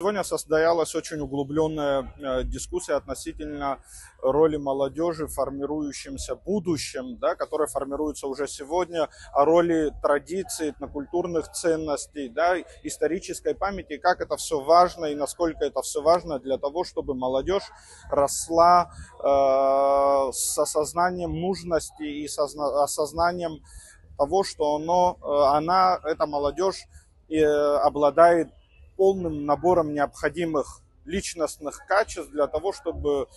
Сегодня состоялась очень углубленная дискуссия относительно роли молодежи в формирующемся будущем, да, которое формируется уже сегодня, о роли традиций, этнокультурных ценностей, да, исторической памяти, и как это все важно и насколько это все важно для того, чтобы молодежь росла с осознанием нужности и с осознанием того, что эта молодежь обладает полным набором необходимых личностных качеств для того, чтобы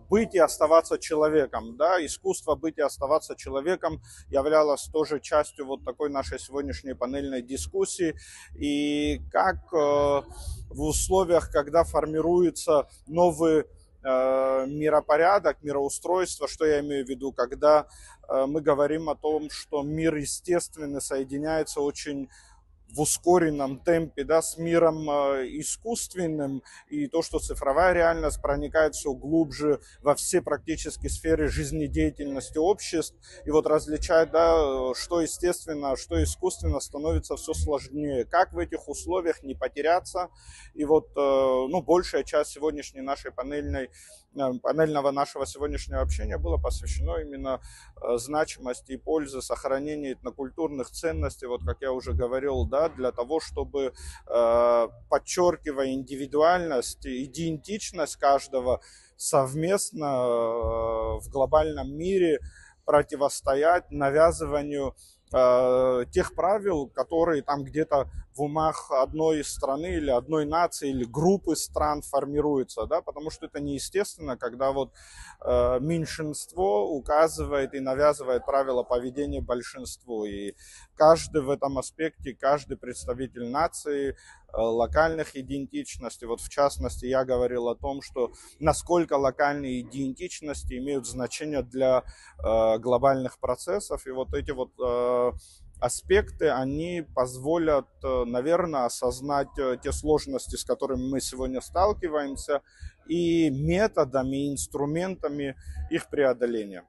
быть и оставаться человеком. Да? Искусство быть и оставаться человеком являлось тоже частью вот такой нашей сегодняшней панельной дискуссии. И как в условиях, когда формируется новый миропорядок, мироустройство, что я имею в виду, когда мы говорим о том, что мир естественный соединяется очень в ускоренном темпе, да, с миром искусственным, и то, что цифровая реальность проникает все глубже во все практически сферы жизнедеятельности обществ, и вот различать, да, что естественно, что искусственно, становится все сложнее. Как в этих условиях не потеряться? И вот, большая часть сегодняшней нашей панельного нашего сегодняшнего общения было посвящено именно значимости и пользы сохранения этнокультурных ценностей, вот как я уже говорил, да, для того, чтобы, подчеркивая индивидуальность, идентичность каждого, совместно в глобальном мире противостоять навязыванию тех правил, которые там где-то в умах одной страны или одной нации или группы стран формируются, да, потому что это неестественно, когда вот меньшинство указывает и навязывает правила поведения большинству, и каждый в этом аспекте, каждый представитель нации, локальных идентичностей, вот в частности я говорил о том, что насколько локальные идентичности имеют значение для глобальных процессов, и вот эти вот аспекты, они позволят, наверное, осознать те сложности, с которыми мы сегодня сталкиваемся, и методами, и инструментами их преодоления.